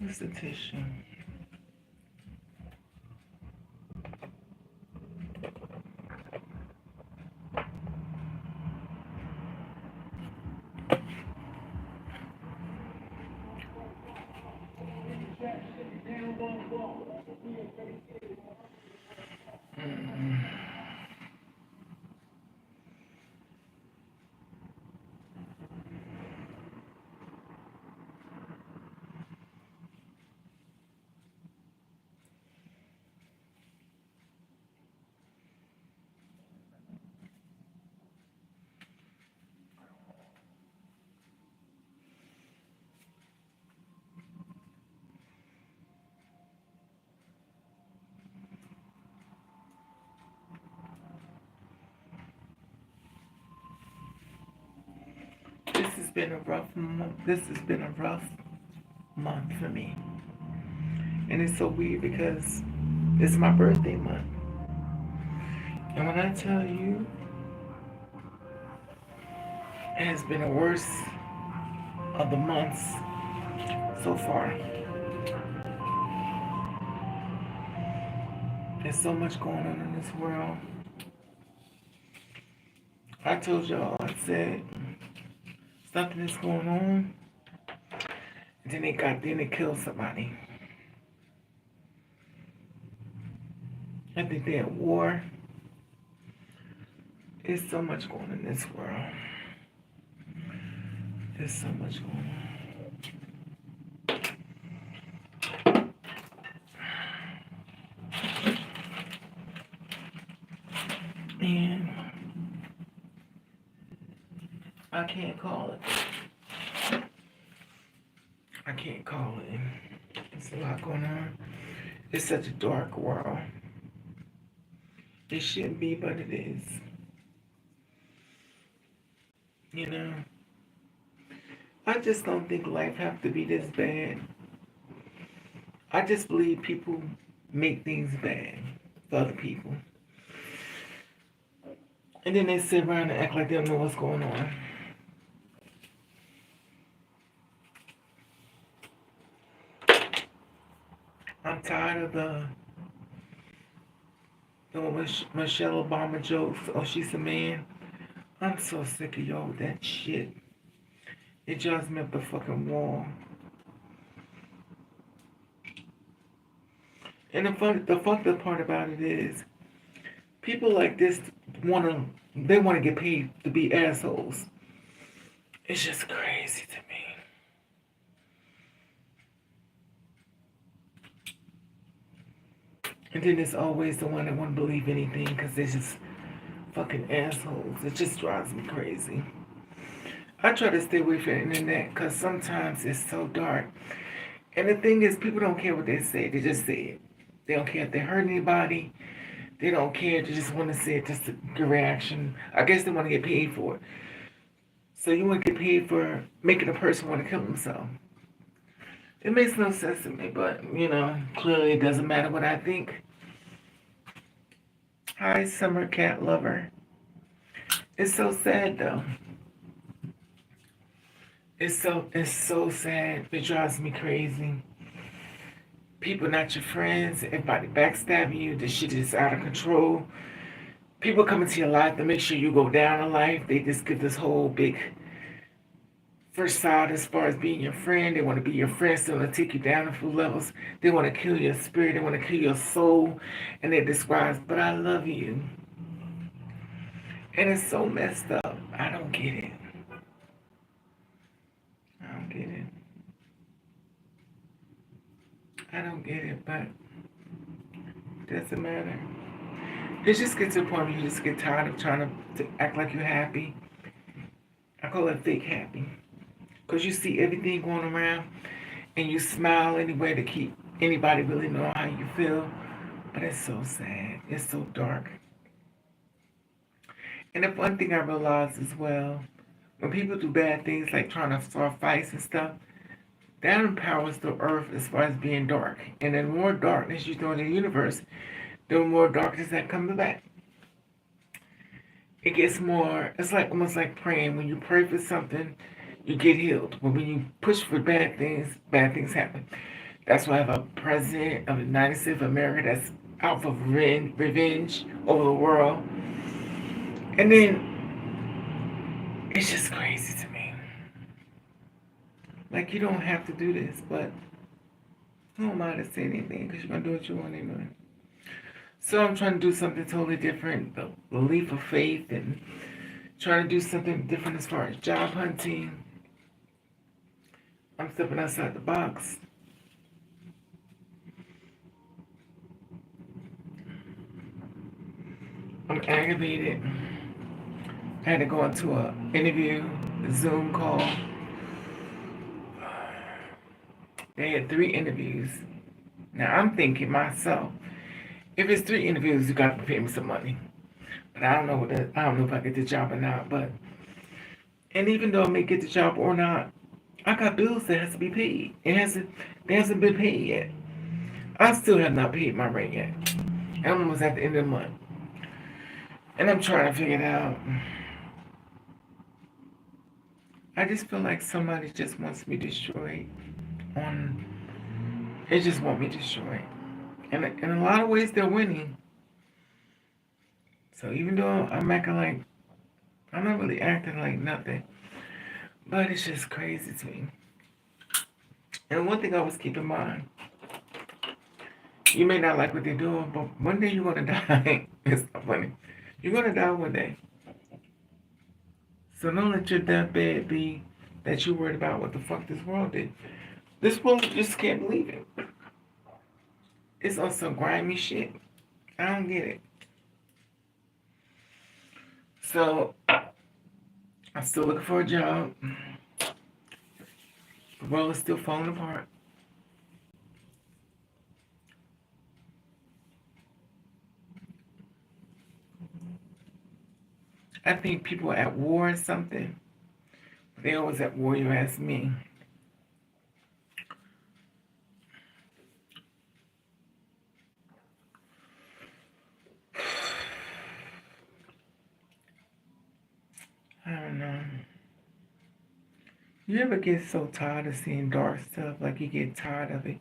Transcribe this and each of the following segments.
Where's the tissue? This has been a rough month. This has been a rough month for me. And it's so weird because it's my birthday month. And when I tell you, it has been the worst of the months so far. There's so much going on in this world. I told y'all, I said, something is going on. And then they killed somebody. I think they're at war. There's so much going on in this world. There's so much going on. And I can't call it. I can't call it. There's a lot going on. It's such a dark world. It shouldn't be, but it is. You know? I just don't think life have to be this bad. I just believe people make things bad for other people. And then they sit around and act like they don't know what's going on. I'm tired of the Michelle Obama jokes. Oh, she's a man. I'm so sick of y'all with that shit. It drives me up the fucking wall. And the fucked up part about it is, people like this they wanna get paid to be assholes. It's just crazy to me. And then there's always the one that won't believe anything because they're just fucking assholes. It just drives me crazy. I try to stay away from the internet because sometimes it's so dark. And the thing is, people don't care what they say. They just say it. They don't care if they hurt anybody. They don't care. They just want to say it just to get a reaction. I guess they want to get paid for it. So you want to get paid for making a person want to kill themselves. It makes no sense to me, but, you know, clearly it doesn't matter what I think. Hi, Summer Cat Lover. It's so sad, though. It's so sad. It drives me crazy. People not your friends. Everybody backstabbing you. This shit is out of control. People come into your life to make sure you go down in life. They just give this whole big facade as far as being your friend. They want to be your friend, so they take you down a few levels. They want to kill your spirit. They want to kill your soul. And they describe, but I love you. And it's so messed up. I don't get it. I don't get it. I don't get it, but it doesn't matter. It just gets to the point where you just get tired of trying to act like you're happy. I call it fake happy. Because you see everything going around and you smile anyway to keep anybody really know how you feel. But it's so sad. It's so dark. And the one thing I realized as well, when people do bad things like trying to start fights and stuff, that empowers the earth as far as being dark. And the more darkness you throw in the universe, the more darkness that comes back. It gets more, it's like almost like praying. When you pray for something, you get healed. But when you push for bad things happen. That's why I have a president of the United States of America that's out for revenge over the world. And then it's just crazy to me. Like, you don't have to do this, but who am I to say anything? Because you're going to do what you want anyway. So I'm trying to do something totally different, the leap of faith, and trying to do something different as far as job hunting. I'm stepping outside the box. I'm aggravated. I had to go into an interview, a Zoom call. They had 3 interviews. Now I'm thinking myself, if it's 3 interviews, you got to pay me some money. But I don't know I don't know if I get the job or not. And even though I may get the job or not, I got bills that has to be paid. They hasn't been paid yet. I still have not paid my rent yet. I'm almost at the end of the month. And I'm trying to figure it out. I just feel like somebody just wants me destroyed. They just want me destroyed. And in a lot of ways, they're winning. So even though I'm acting like, I'm not really acting like nothing. But it's just crazy to me. And one thing I always keep in mind, you may not like what they're doing, but one day you're going to die. It's not funny. You're going to die one day. So don't let your deathbed be that you're worried about what the fuck this world did. This world just can't believe it. It's on some grimy shit. I don't get it. So, I'm still looking for a job. The world is still falling apart. I think people are at war or something. They always at war, you ask me. I don't know. You ever get so tired of seeing dark stuff? Like you get tired of it.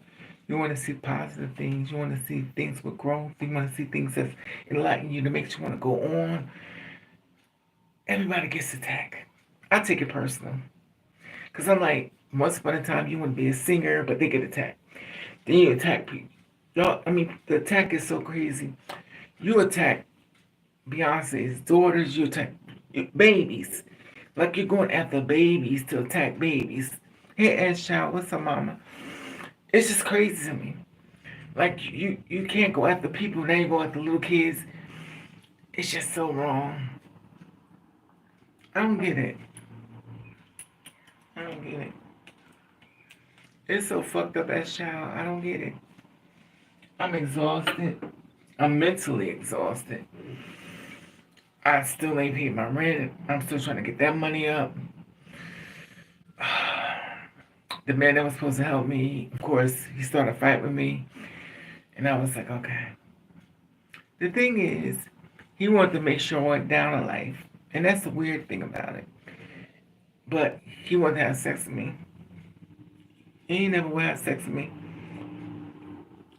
You want to see positive things. You want to see things with growth. You want to see things that enlighten you to make you want to go on. Everybody gets attacked. I take it personal. Because I'm like, once upon a time, you want to be a singer, but they get attacked. Then you attack people. Y'all, I mean, the attack is so crazy. You attack Beyonce's daughters, you attack babies. Like you're going after babies to attack babies. Hey, Ash Child, what's up, mama? It's just crazy to me. Like, you can't go after people, now you go after little kids. It's just so wrong. I don't get it. I don't get it. It's so fucked up, Ash Child. I don't get it. I'm exhausted. I'm mentally exhausted. I still ain't paid my rent. I'm still trying to get that money up. The man that was supposed to help me, of course, he started a fight with me. And I was like, okay. The thing is, he wanted to make sure I went down in life. And that's the weird thing about it. But he wanted to have sex with me. He never would have sex with me.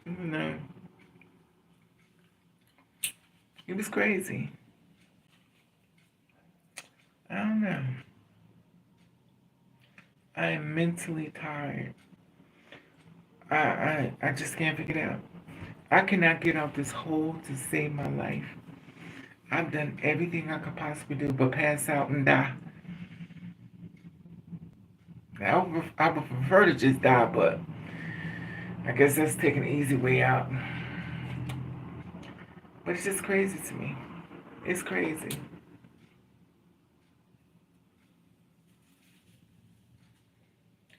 No. It was crazy. I don't know. I am mentally tired. I just can't figure it out. I cannot get out this hole to save my life. I've done everything I could possibly do but pass out and die. I would prefer to just die, but I guess that's taking the easy way out. But it's just crazy to me. It's crazy.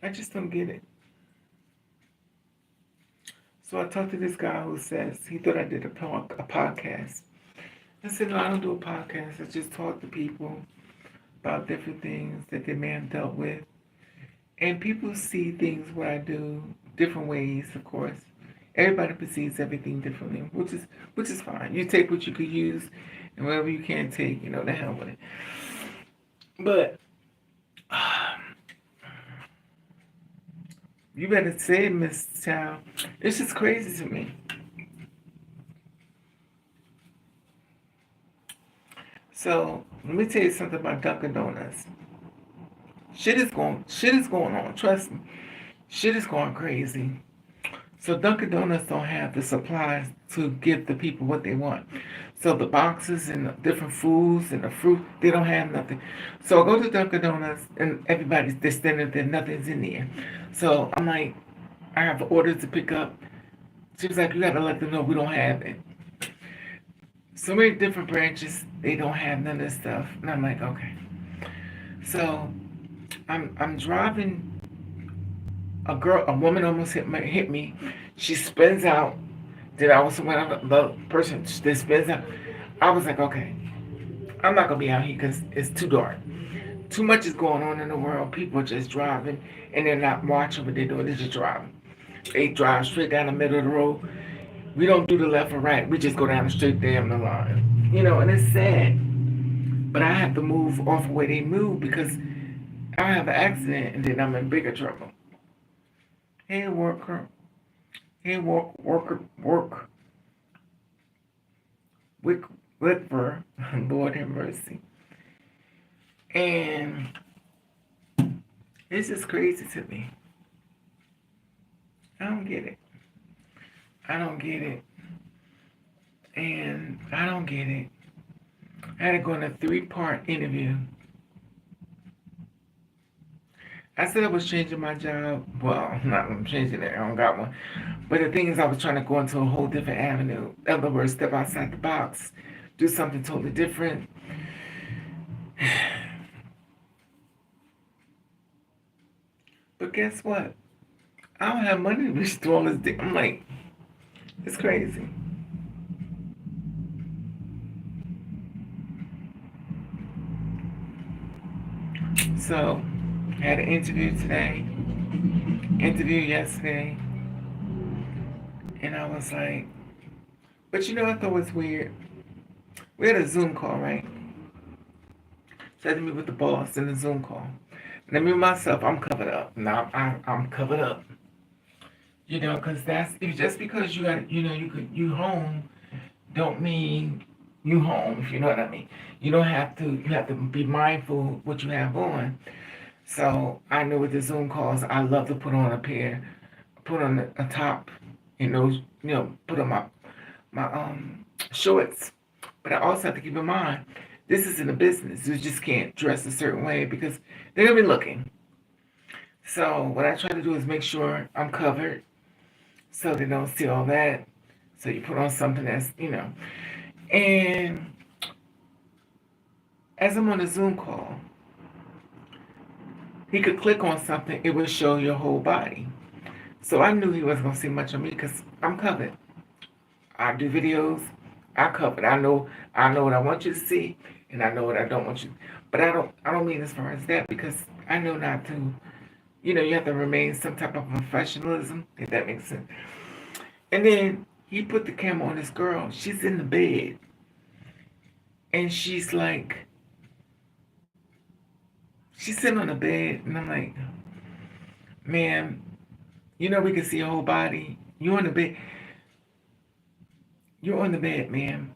I just don't get it. So I talked to this guy who says he thought I did a podcast. I said, no, I don't do a podcast. I just talk to people about different things that they may have dealt with. And people see things what I do different ways, of course. Everybody perceives everything differently, which is fine. You take what you could use, and whatever you can't take, the hell with it. But You better say it, Miss Child. It's just crazy to me. So let me tell you something about Dunkin' Donuts. Shit is going on. Trust me. Shit is going crazy. So Dunkin' Donuts don't have the supplies to give the people what they want. So the boxes and the different foods and the fruit, they don't have nothing. So I go to Dunkin' Donuts and everybody's they're standing there, nothing's in there. So I'm like, I have orders to pick up. She was like, you gotta let them know we don't have it. So many different branches, they don't have none of this stuff. And I'm like, okay. So I'm driving. A woman almost hit me. She spins out. Then I was when the person that spins out. I was like, okay, I'm not gonna be out here because it's too dark. Too much is going on in the world. People are just driving and they're not watching what they're doing. They're just driving. They drive straight down the middle of the road. We don't do the left or right. We just go down the straight damn the line. And it's sad. But I have to move off the way they move because I have an accident and then I'm in bigger trouble. Hey, worker. Hey, work. Whitver. Lord have mercy. And it's just crazy to me. I don't get it. I don't get it. And I don't get it. I had to go on a 3-part interview. I said I was changing my job. Well, I'm changing it. I don't got one. But the thing is, I was trying to go into a whole different avenue. In other words, step outside the box, do something totally different. But guess what? I don't have money to be doing this thing. I'm like, it's crazy. So, I had an interview today, interview yesterday, and I was like, but I thought it was weird. We had a Zoom call, right? So I had to meet with the boss in the Zoom call. And I mean myself, I'm covered up. Now I'm covered up. Because that's just because you got you home don't mean you home. If you know what I mean. You don't have to. You have to be mindful what you have on. So I know with the Zoom calls, I love to put on a top, put on my shorts. But I also have to keep in mind, this isn't a business. You just can't dress a certain way because they're gonna be looking. So what I try to do is make sure I'm covered, so they don't see all that. So you put on something that's. And as I'm on a Zoom call, he could click on something, it would show your whole body. So I knew he wasn't gonna see much of me because I'm covered. I do videos, I covered. I know what I want you to see, and I know what I don't want you. But I don't mean as far as that because I know not to. You have to remain some type of professionalism, if that makes sense. And then he put the camera on this girl. She's in the bed, and she's sitting on the bed, and I'm like, man, we can see your whole body. You're on the bed. You're on the bed, man.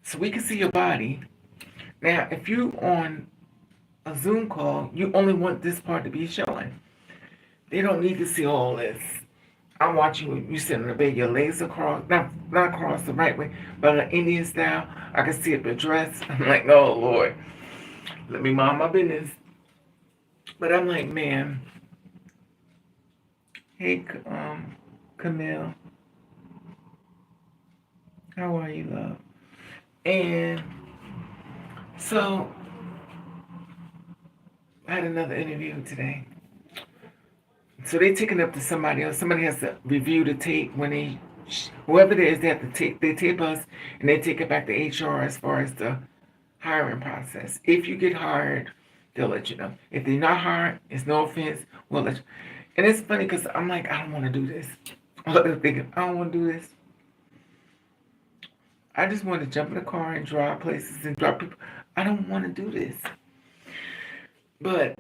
So we can see your body. Now, if you on a Zoom call, you only want this part to be showing. They don't need to see all this. I'm watching you sitting on the bed, your legs across, not across the right way, but an Indian style. I can see it the dress. I'm like, oh Lord, let me mind my business. But I'm like, man, hey, Camille, how are you, love? And so I had another interview today. So they take it up to somebody else. Somebody has to review the tape whoever it is, they tape us and they take it back to HR as far as the hiring process. If you get hired, they'll let you know. If they're not hired, it's no offense, we'll let you. And it's funny because I'm like, I don't want to do this. I'm thinking, I don't want to do this. I just want to jump in the car and drive places and drop people. I don't want to do this. But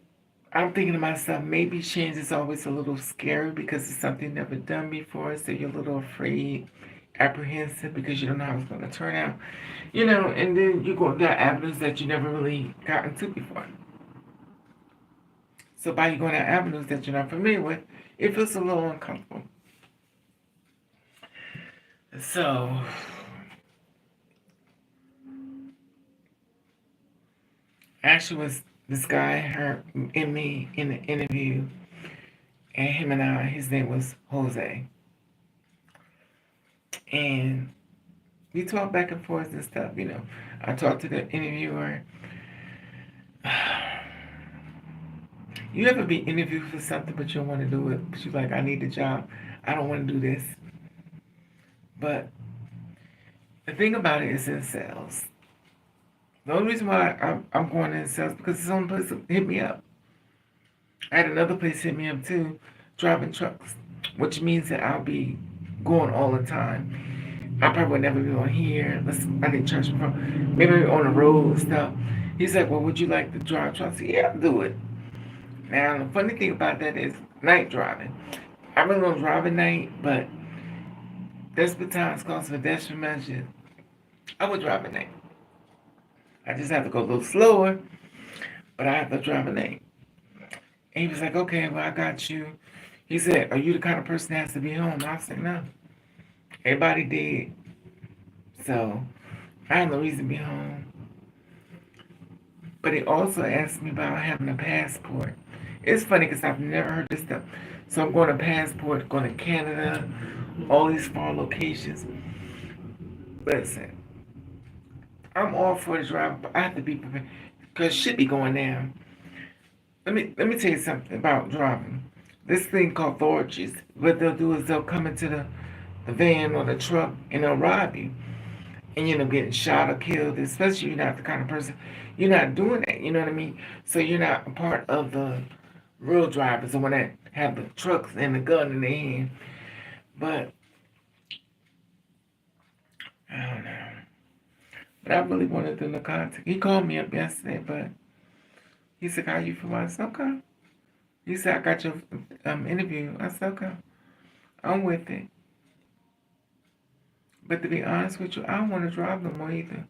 I'm thinking to myself, maybe change is always a little scary because it's something never done before, so you're a little afraid, apprehensive because you don't know how it's going to turn out. And then you go down avenues that you never really got into before. So by you going down avenues that you're not familiar with, it feels a little uncomfortable. So actually was this guy her in me in the interview, and him and I, his name was Jose. And we talked back and forth and stuff. I talked to the interviewer. You ever be interviewed for something but you don't want to do it? But you're like, I need the job. I don't want to do this. But the thing about it is in sales. The only reason why I'm going in sales because it's the only place that hit me up. I had another place hit me up too, driving trucks, which means that I'll be going all the time. I probably would never be on here. I did church before. Maybe on the road and stuff. He's like, well, would you like to drive trucks? I said, yeah, I'll do it. Now, the funny thing about that is night driving. I really don't drive at night, but desperate times calls for desperate measures. I would drive at night. I just have to go a little slower, but I have to drive at night. And he was like, okay, well, I got you. He said, are you the kind of person that has to be home? I said, no. Everybody did. So I have no reason to be home. But he also asked me about having a passport. It's funny because I've never heard this stuff. So I'm going to passport, going to Canada, all these far locations. Listen, I'm all for the drive, but I have to be prepared because shit be going down. Let me tell you something about driving. This thing called authorities, what they'll do is they'll come into the van or the truck and they'll rob you. And you end up getting shot or killed, especially you're not the kind of person, you're not doing that, you know what I mean? So you're not a part of the real drivers, the one that have the trucks and the gun in their hand. But I don't know. But I really wanted them to contact. He called me up yesterday, but he said, how you feel? I said, okay. He said, I got your interview. I said, okay. I'm with it. But to be honest with you, I don't want to drive no more either.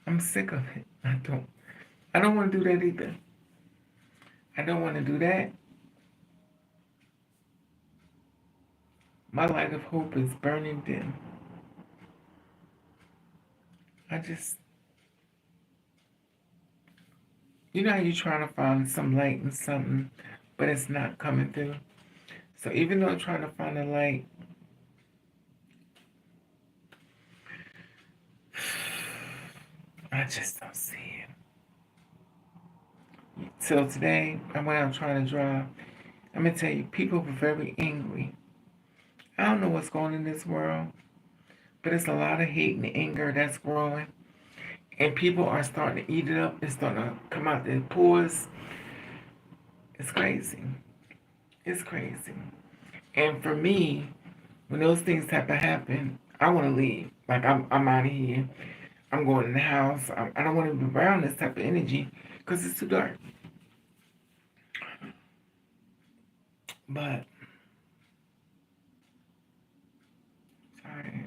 I'm sick of it. I don't want to do that either. I don't want to do that. My light of hope is burning dim. You know how you're trying to find some light in something, but it's not coming through? So even though I'm trying to find a light, I just don't see it. So today, when I'm trying to drive, I'm going to tell you, people were very angry. I don't know what's going on in this world, but it's a lot of hate and anger that's growing. And people are starting to eat it up. It's starting to come out their pores. It's crazy. It's crazy. And for me, when those things type of happen, I want to leave. Like, I'm out of here. I'm going in the house. I don't want to be around this type of energy because it's too dark. But, sorry.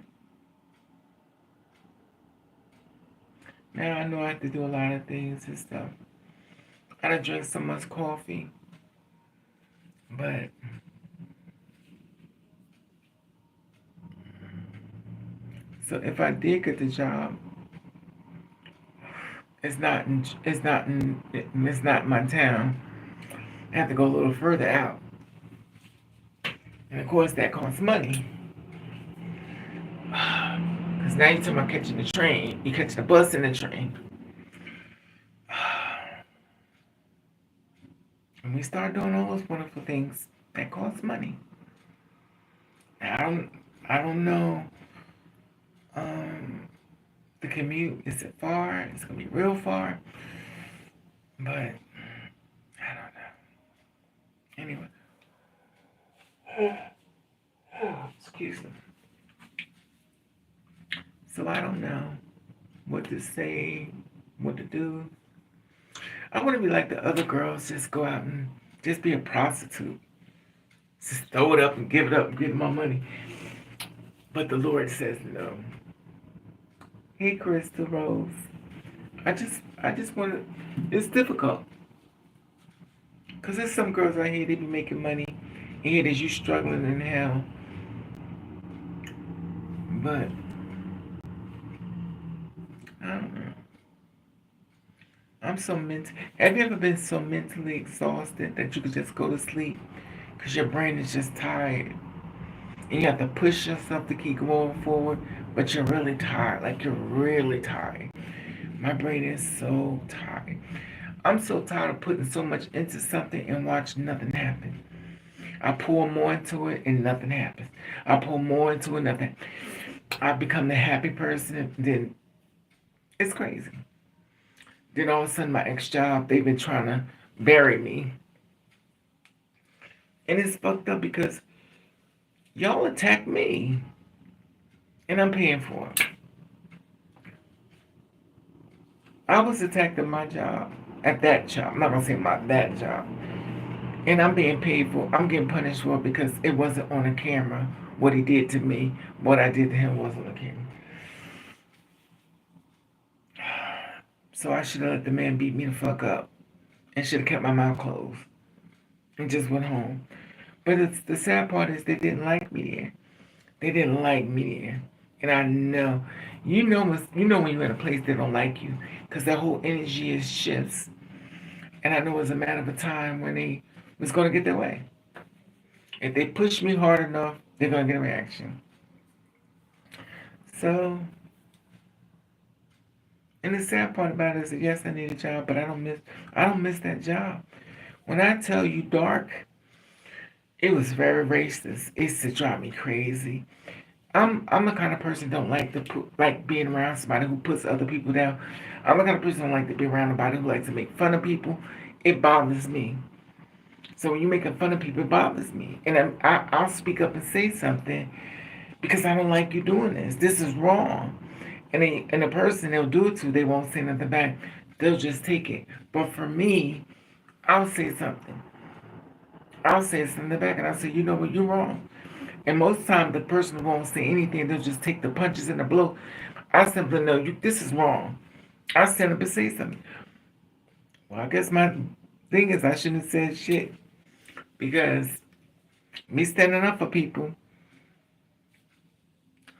Now I know I have to do a lot of things and stuff. I don't drink so much coffee. But so if I did get the job, it's not my town. I have to go a little further out. And of course that costs money. Because now you're talking about catching the train. You catch the bus and the train. And we start doing all those wonderful things that cost money. Now, I don't know. The commute, is it far? It's gonna be real far. But I don't know. Anyway. Excuse me. So I don't know what to say, what to do. I want to be like the other girls, just go out and just be a prostitute. Just throw it up and give it up and give my money. But the Lord says no. Hey, Crystal Rose. I just want to. It's difficult because there's some girls out here they be making money, and here there's you struggling in hell. But I don't know. I'm so mental. Have you ever been so mentally exhausted that you could just go to sleep because your brain is just tired, and you have to push yourself to keep going forward, but you're really tired. Like you're really tired. My brain is so tired. I'm so tired of putting so much into something and watch nothing happen. I pour more into it and nothing happens. I pour more into it, nothing. I become the happy person, then it's crazy. Then all of a sudden my ex job, they've been trying to bury me. And it's fucked up because y'all attack me and I'm paying for it. I was attacked at my job, at that job. I'm not gonna say my that job. And I'm being paid for, I'm getting punished for it because it wasn't on the camera. What he did to me, what I did to him wasn't on the camera. So I should have let the man beat me the fuck up and should have kept my mouth closed and just went home. But the sad part is they didn't like me there. They didn't like me there. And I know, you know when you're in a place they don't like you because that whole energy is shifts. And I know it was a matter of time when they was going to get their way. If they push me hard enough, they're going to get a reaction. So, and the sad part about it is that yes, I need a job, but I don't miss that job. When I tell you dark, it was very racist. It used to drive me crazy. I'm the kind of person that don't like to like being around somebody who puts other people down. I'm the kind of person that don't like to be around somebody who likes to make fun of people. It bothers me. So when you're making fun of people, it bothers me. And I'll speak up and say something because I don't like you doing this. This is wrong. And the person they'll do it to, they won't say nothing back. They'll just take it. But for me, I'll say something. I'll say something back and I'll say, you know what, you're wrong. And most times the person won't say anything. They'll just take the punches and the blow. I simply know this is wrong. I stand up and say something. Well, I guess my thing is I shouldn't have said shit because me standing up for people,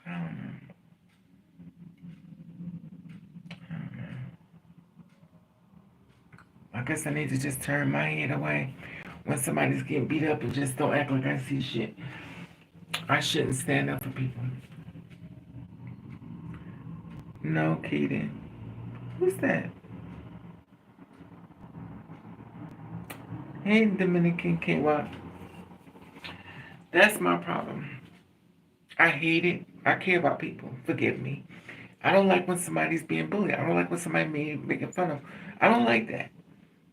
I don't know. I guess I need to just turn my head away when somebody's getting beat up and just don't act like I see shit. I shouldn't stand up for people. No, Keaton. Who's that? Hey, Dominican KY. That's my problem. I hate it. I care about people. Forgive me. I don't like when somebody's being bullied. I don't like when somebody making fun of. I don't like that.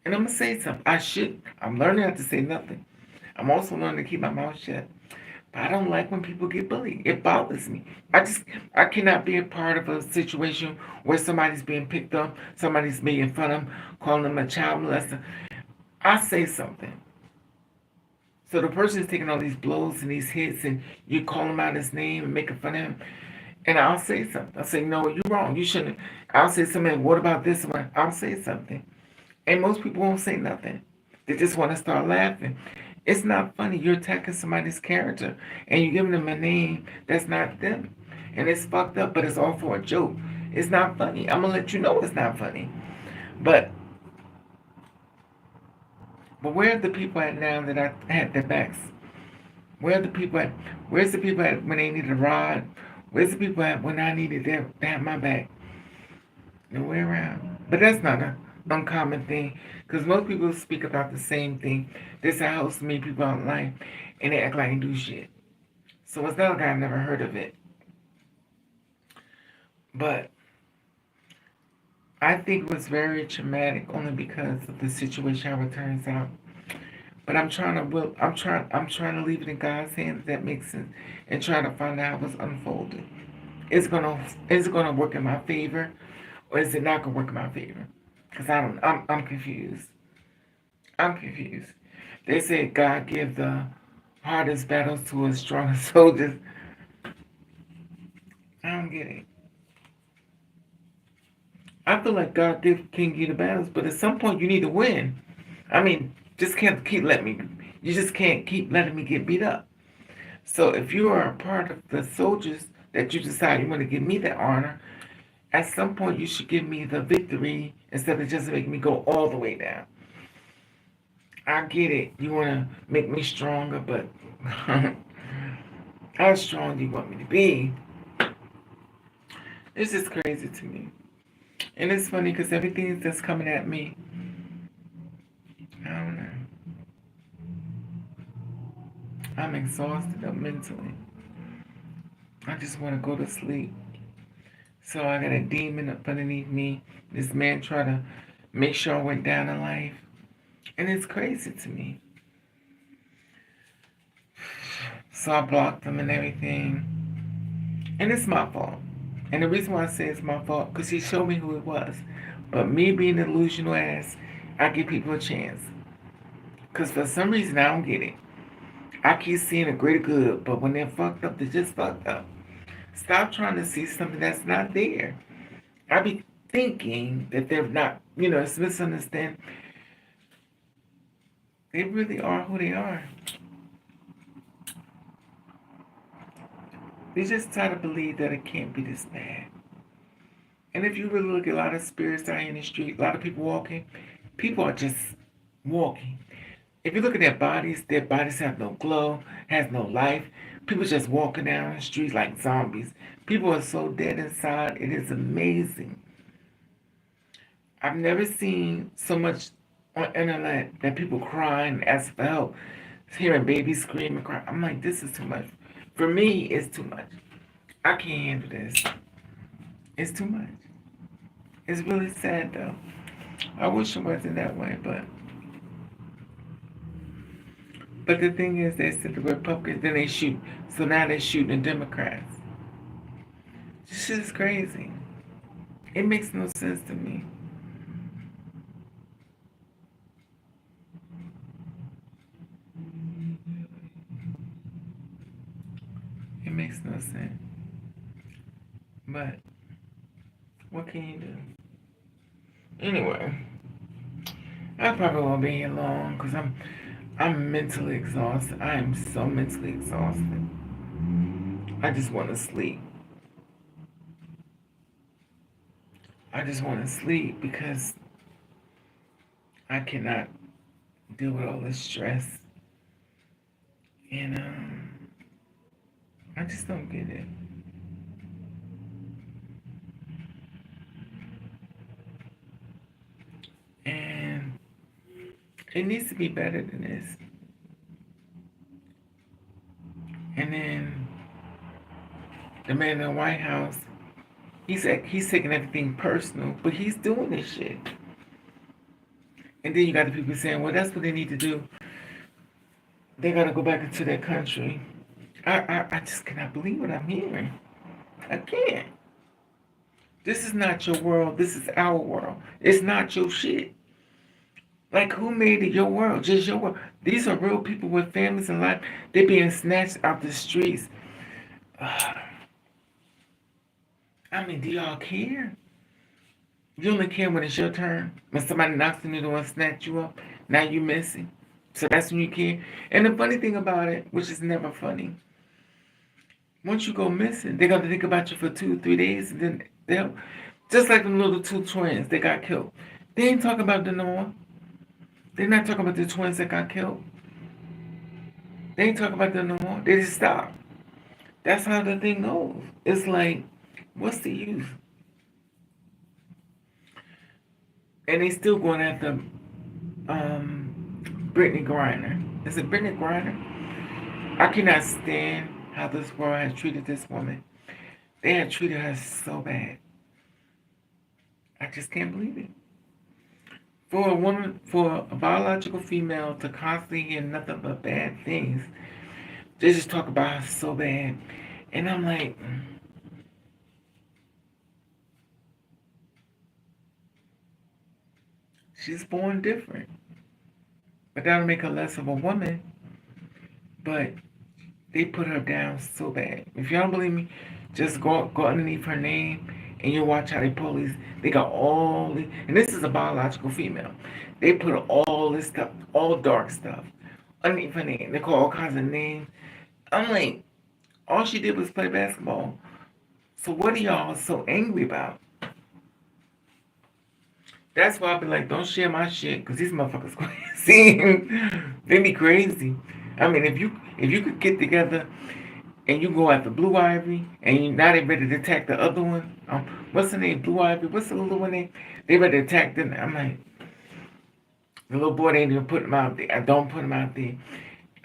And I'm going to say something. I'm learning not to say nothing. I'm also learning to keep my mouth shut. But I don't like when people get bullied. It bothers me. I cannot be a part of a situation where somebody's being picked up, somebody's making fun of them, calling them a child molester. I say something. So the person is taking all these blows and these hits and you call him out his name and making fun of him. And I'll say something. I'll say, no, you're wrong. You shouldn't. I'll say something. What about this one? I'll say something. And most people won't say nothing. They just want to start laughing. It's not funny. You're attacking somebody's character and you're giving them a name that's not them. And it's fucked up, but it's all for a joke. It's not funny. I'm going to let you know it's not funny. But where are the people at now that I had their backs? Where are the people at? Where's the people at when they needed a rod? Where's the people at when I needed them to have my back? Nowhere around. But that's not an uncommon thing because most people speak about the same thing. This helps me people online and they act like they do shit. So it's not like I've never heard of it. But I think it was very traumatic only because of the situation how it turns out. But I'm trying to leave it in God's hands, if that makes sense, and try to find out how it's unfolded. Is it gonna work in my favor or is it not gonna work in my favor? Because I'm confused. I'm confused. They said God give the hardest battles to his strongest soldiers. I don't get it. I feel like can give you the battles, but at some point you need to win. I mean, just can't keep letting me. You just can't keep letting me get beat up. So if you are a part of the soldiers that you decide you want to give me that honor, at some point you should give me the victory instead of just making me go all the way down. I get it. You want to make me stronger, but how strong do you want me to be? It's just crazy to me. And it's funny because everything that's coming at me, I don't know. I'm exhausted up mentally. I just want to go to sleep. So I got a demon up underneath me. This man tried to make sure I went down in life. And it's crazy to me. So I blocked him and everything. And it's my fault. And the reason why I say it's my fault, because he showed me who it was. But me being a delusional ass, I give people a chance. Because for some reason, I don't get it. I keep seeing a greater good, but when they're fucked up, they're just fucked up. Stop trying to see something that's not there. I be thinking that they're not, it's misunderstanding. They really are who they are. They just try to believe that it can't be this bad. And if you really look at a lot of spirits out here in the street, a lot of people are just walking. If you look at their bodies have no glow, has no life. People just walking down the streets like zombies. People are so dead inside. It is amazing. I've never seen so much on the internet that people crying, asking for help, hearing babies scream and cry. I'm like, this is too much. For me, it's too much. I can't handle this. It's too much. It's really sad though. I wish it wasn't that way, but the thing is, they said the Republicans, then they shoot. So now they're shooting the Democrats. This shit is crazy. It makes no sense to me. It makes no sense. But what can you do? Anyway, I probably won't be here long because I'm mentally exhausted. I am so mentally exhausted. I just want to sleep. I just want to sleep because I cannot deal with all this stress. And I just don't get it. And it needs to be better than this. And then the man in the White House, he's taking everything personal, but he's doing this shit. And then you got the people saying, well, that's what they need to do. They got to go back into their country. I just cannot believe what I'm hearing. I can't. This is not your world. This is our world. It's not your shit. Like, who made it your world? Just your world. These are real people with families and life. They're being snatched out the streets. I mean, do y'all care? You only care when it's your turn. When somebody knocks on the door and snatch you up, now you missing. So that's when you care. And the funny thing about it, which is never funny, once you go missing, they're gonna think about you for 2 or 3 days, and then they'll just like the little two twins that got killed. They ain't talking about them no more. They're not talking about the twins that got killed. They ain't talking about them no more. They just stop. That's how the thing goes. It's like, what's the use? And they still going after Brittany Griner. Is it Brittany Griner? I cannot stand how this world has treated this woman. They have treated her so bad. I just can't believe it. For a woman, for a biological female to constantly hear nothing but bad things, they just talk about her so bad. And I'm like, She's born different. But that'll make her less of a woman. But they put her down so bad. If you don't believe me, just go underneath her name and you watch how they police. They got all the, and this is a biological female. They put all this stuff, all dark stuff, underneath her name. They call all kinds of names. I'm like, all she did was play basketball. So what are y'all so angry about? That's why I be like, don't share my shit, because these motherfuckers crazy. They be crazy. I mean, if you could get together and you go after Blue Ivy, and you now they ready to attack the other one. What's the name? Blue Ivy. What's the little one name? They ready to attack them. I'm like, the little boy, they ain't even put him out there. I don't put him out there.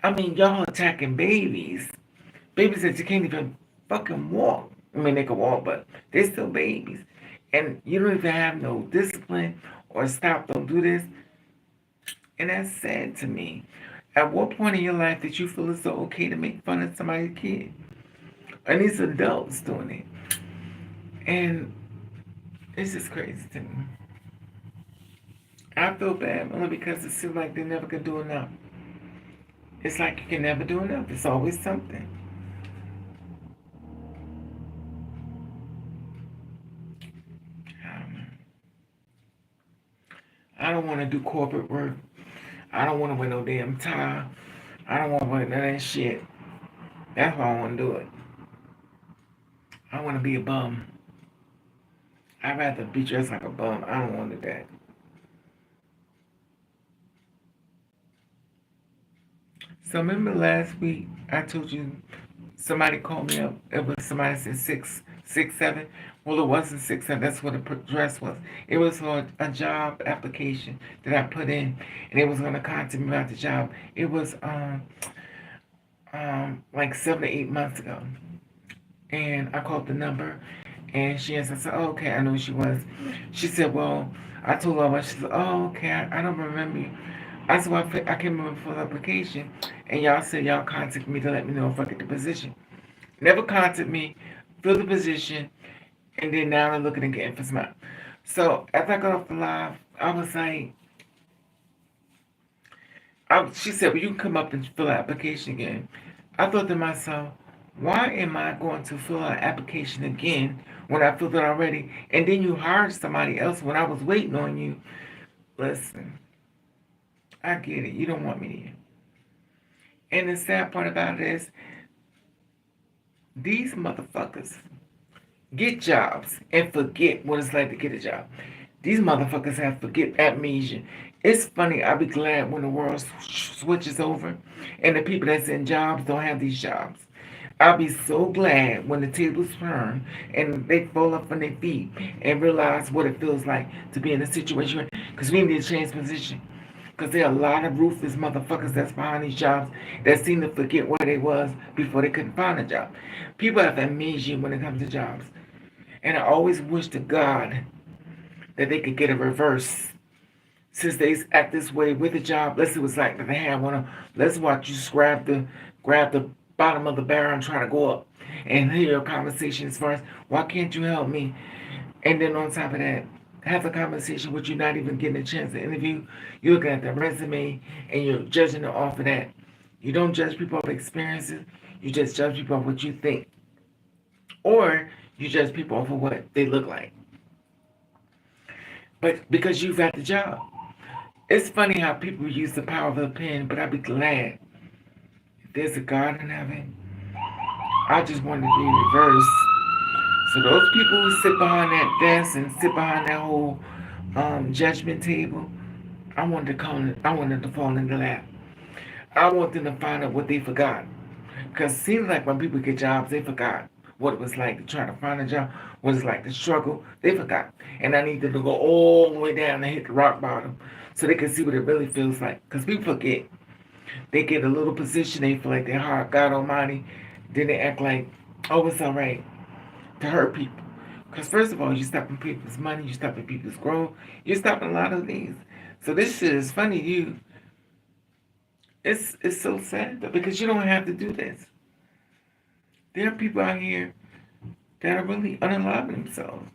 I mean, y'all attacking babies. Babies that you can't even fucking walk. I mean, they can walk, but they're still babies. And you don't even have no discipline or stop, don't do this. And that's sad to me. At what point in your life did you feel it's so okay to make fun of somebody's kid? And these adults doing it. And it's just crazy to me. I feel bad only because it seems like they never can do enough. It's like you can never do enough. It's always something. I don't want to do corporate work. I don't want to wear no damn tie. I don't want to wear none of that shit. That's why I want to do it. I want to be a bum. I'd rather be dressed like a bum. I don't want to do that. So remember last week I told you somebody called me up. It was somebody said 6'7". Well, it wasn't 6'7". That's what the dress was. It was for a job application that I put in, and it was going to contact me about the job. It was like 7 to 8 months ago, and I called the number, and she answered. I said, "Oh, okay, I knew who she was." She said, "Well," I told her. She said, "Oh, okay, I don't remember you." I said, "Well, I came over for the application, and y'all said y'all contact me to let me know if I get the position. Never contact me, fill the position, and then now they're looking and getting for smile." So after I got off the live, I was like, she said, "Well, you can come up and fill out application again." I thought to myself, why am I going to fill out an application again when I filled it already? And then you hired somebody else when I was waiting on you. Listen, I get it. You don't want me here. And the sad part about it is, these motherfuckers get jobs and forget what it's like to get a job. These motherfuckers have forget amnesia. It's funny, I'll be glad when the world switches over and the people that's in jobs don't have these jobs. I'll be so glad when the tables turn and they fall up on their feet and realize what it feels like to be in a situation, because we need to change position. Because there are a lot of ruthless motherfuckers that's behind these jobs that seem to forget where they was before they couldn't find a job. People have amnesia when it comes to jobs. And I always wish to God that they could get a reverse. Since they act this way with a job, let's see what's like that they have one. Let's watch you grab the bottom of the barrel and try to go up and hear a conversation as far as, why can't you help me? And then on top of that, have a conversation with you not even getting a chance to interview. You're looking at the resume and you're judging it off of that. You don't judge people off experiences. You just judge people off what you think. Or you judge people off of what they look like. But because you've got the job. It's funny how people use the power of a pen, but I'd be glad if there's a God in heaven. I just want to be reversed. So those people who sit behind that desk and sit behind that whole judgment table, I want them to fall in the lap. I want them to find out what they forgot. Because it seems like when people get jobs, they forgot what it was like to try to find a job, what it's like to struggle. They forgot. And I need them to go all the way down and hit the rock bottom so they can see what it really feels like. Because people forget. They get a little position, they feel like they're hard, God Almighty. Then they act like, oh, it's all right to hurt people. Because first of all, you're stopping people's money, you're stopping people's growth, you're stopping a lot of things. So this shit is funny to you. It's so sad though, because you don't have to do this. There are people out here that are really unaliving themselves.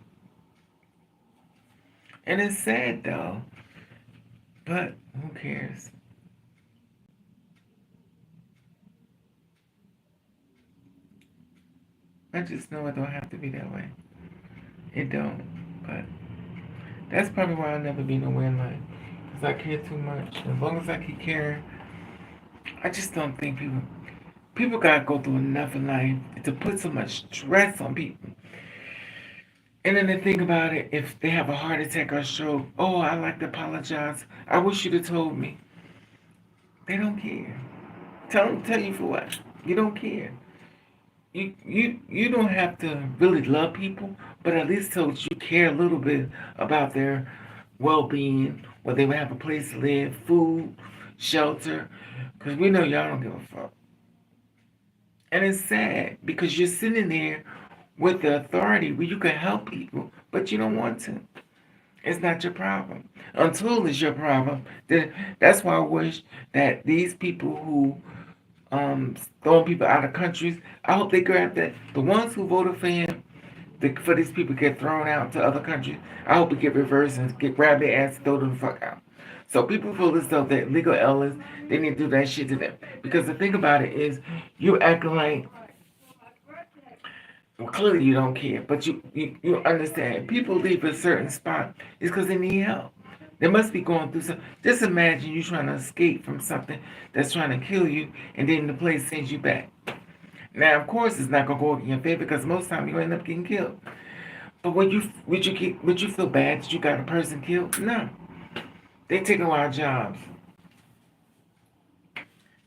And it's sad though. But who cares? I just know it don't have to be that way. It don't. But that's probably why I'll never be nowhere in life. Because I care too much. As long as I keep caring, I just don't think people gotta go through enough in life to put so much stress on people. And then they think about it, if they have a heart attack or stroke, oh, I like to apologize. I wish you'd have told me. They don't care. Tell you for what? You don't care. You don't have to really love people, but at least so that you care a little bit about their well-being, whether they would have a place to live, food, shelter, because we know y'all don't give a fuck. And it's sad because you're sitting there with the authority where you can help people, but you don't want to. It's not your problem. Until it's your problem, then that's why I wish that these people who throwing people out of countries, I hope they grab that. The ones who voted for him, for these people to get thrown out to other countries, I hope it get reversed and get grab their ass and throw them the fuck out. So people feel as though that legal aliens, they need to do that shit to them. Because the thing about it is, you acting like, well, clearly you don't care, but you understand. People leave a certain spot is because they need help. They must be going through something. Just imagine you trying to escape from something that's trying to kill you, and then the place sends you back. Now, of course, it's not gonna go in your favor because most time you end up getting killed. But would you feel bad that you got a person killed? No, they taking our jobs.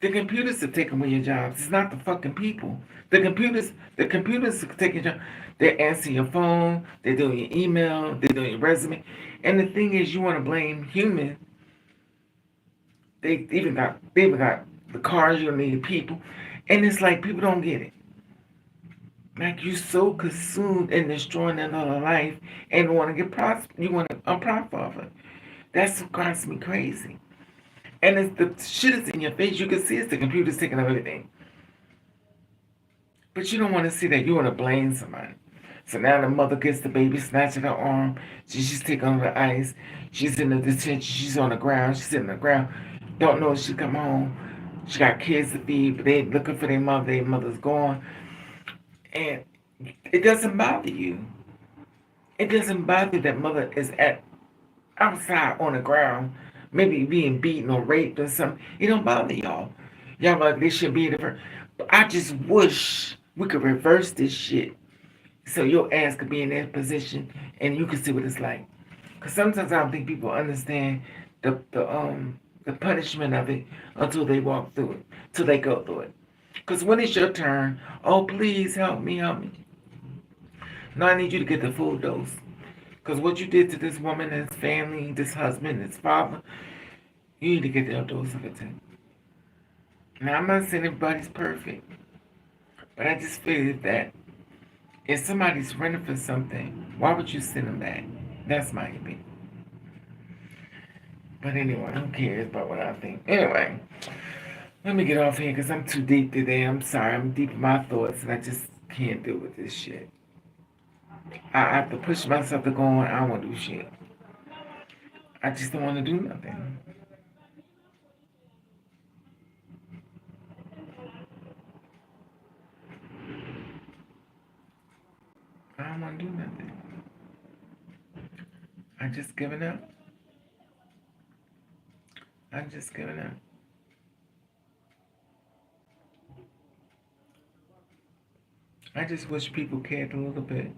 The computers are taking away your jobs. It's not the fucking people. The computers are taking your job. They're answering your phone. They're doing your email. They're doing your resume. And the thing is, you want to blame human. They even got the cars. You need people, and it's like people don't get it. Like you so consumed in destroying another life and want to get prosper. You want to profit of it. That's what drives me crazy. And it's the shit is in your face. You can see it's the computer's taking up everything. But you don't want to see that. You want to blame somebody. So now the mother gets the baby, snatching her arm. She's taking on the ice. She's in the detention. She's on the ground. She's sitting on the ground. Don't know if she come home. She got kids to feed, but they ain't looking for their mother. Their mother's gone. And it doesn't bother you. It doesn't bother that mother is at outside on the ground, maybe being beaten or raped or something. It don't bother y'all. Y'all like this should be different. But I just wish we could reverse this shit so your ass could be in that position and you can see what it's like. Cause sometimes I don't think people understand the punishment of it until they walk through it, till they go through it. Cause when it's your turn, oh please help me, help me. No, I need you to get the full dose. Because what you did to this woman, his family, this husband, his father, you need to get the dose of it too. Now, I'm not saying everybody's perfect, but I just feel that if somebody's running for something, why would you send them back? That's my opinion. But anyway, who cares about what I think? Anyway, let me get off here because I'm too deep today. I'm sorry, I'm deep in my thoughts and I just can't deal with this shit. I have to push myself to go on. I don't want to do shit. I just don't want to do nothing. I don't want to do nothing. I just giving up. I'm just giving up. I just wish people cared a little bit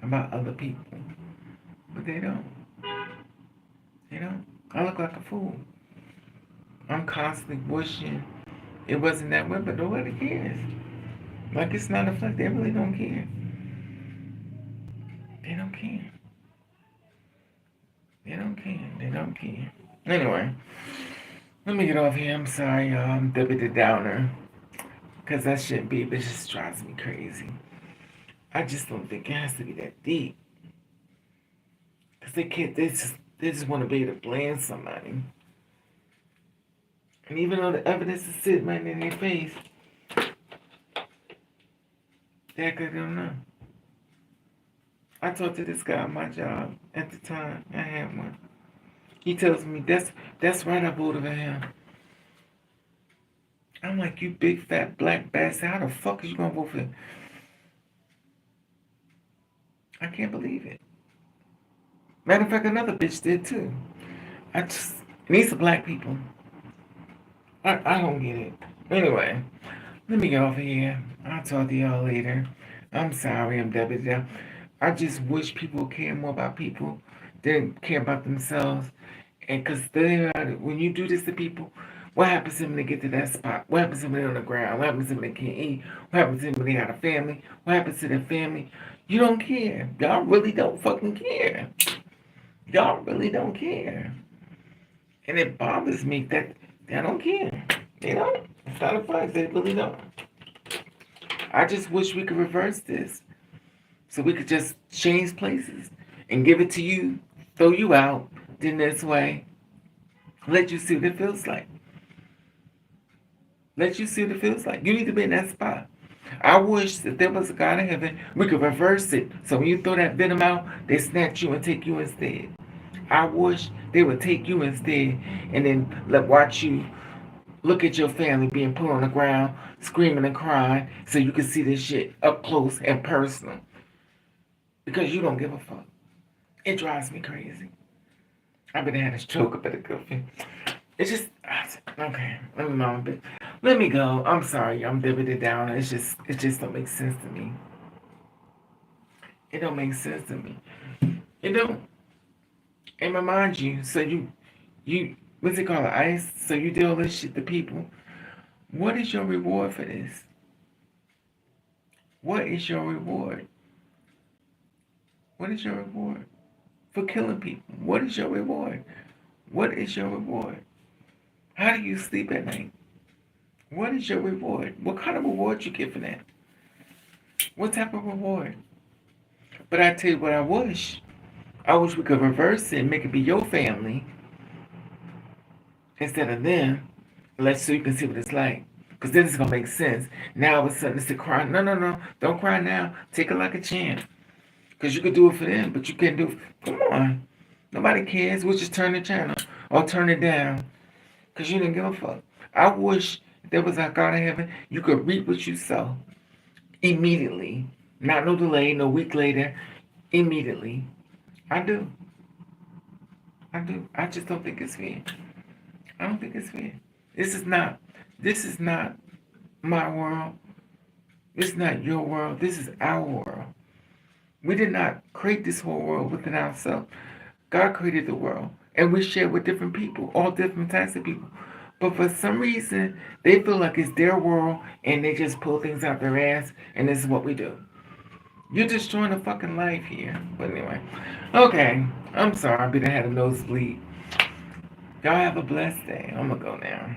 about other people, but they don't. You know, I look like a fool. I'm constantly wishing it wasn't that way, but nobody cares. Like it's not a fact. They really don't care. They don't care. They don't care. They don't care. Anyway, let me get off here. I'm sorry, y'all. I'm Debbie the Downer. Because that shouldn't be, but it just drives me crazy. I just don't think it has to be that deep. Because they can't, they just want to be able to blame somebody. And even though the evidence is sitting right in their face, they act like they don't know. I talked to this guy at my job at the time. I had one. He tells me, that's right, I voted for him. I'm like, you big fat black bastard, how the fuck is you gonna vote for him? I can't believe it. Matter of fact, another bitch did too. I just, and these are black people. I don't get it. Anyway, let me get off of here. I'll talk to y'all later. I'm sorry, I'm Debbie Dell. I just wish people care more about people than care about themselves. And because when you do this to people, what happens to them when they get to that spot? What happens to them when they're on the ground? What happens to them when they can't eat? What happens to them when they got a family? What happens to their family? You don't care. Y'all really don't fucking care. Y'all really don't care. And it bothers me that they don't care. They don't. It's not a fact. They really don't. I just wish we could reverse this. So we could just change places and give it to you, throw you out, then this way, let you see what it feels like. Let you see what it feels like. You need to be in that spot. I wish that there was a God in heaven, we could reverse it. So when you throw that venom out, they snatch you and take you instead. I wish they would take you instead and then watch you look at your family being put on the ground, screaming and crying, so you can see this shit up close and personal. Because you don't give a fuck. It drives me crazy. I've been having a stroke up at the coffee. It's just, okay, let me go. I'm sorry, I'm living it down. It just don't make sense to me. It don't make sense to me. It don't. And remind you, so what's it called, ice? So you do all this shit to people. What is your reward for this? What is your reward? What is your reward for killing people? What is your reward? What is your reward? How do you sleep at night? What is your reward? What kind of reward you get for that? What type of reward? But I tell you what I wish. I wish we could reverse it and make it be your family instead of them. So you can see what it's like. Because then it's going to make sense. Now all of a sudden it's a cry. No. Don't cry now. Take it like a champ. Because you could do it for them, but you can't do it. Come on. Nobody cares. We'll just turn the channel or turn it down. Because you didn't give a fuck. I wish there was a God in heaven. You could reap what you sow. Immediately. Not no delay, no week later. Immediately. I do. I just don't think it's fair. I don't think it's fair. This is not my world. This is not your world. This is our world. We did not create this whole world within ourselves. God created the world. And we share with different people, all different types of people. But for some reason, they feel like it's their world and they just pull things out their ass and this is what we do. You're destroying a fucking life here. But anyway. Okay. I'm sorry. I had a nosebleed. Y'all have a blessed day. I'm going to go now.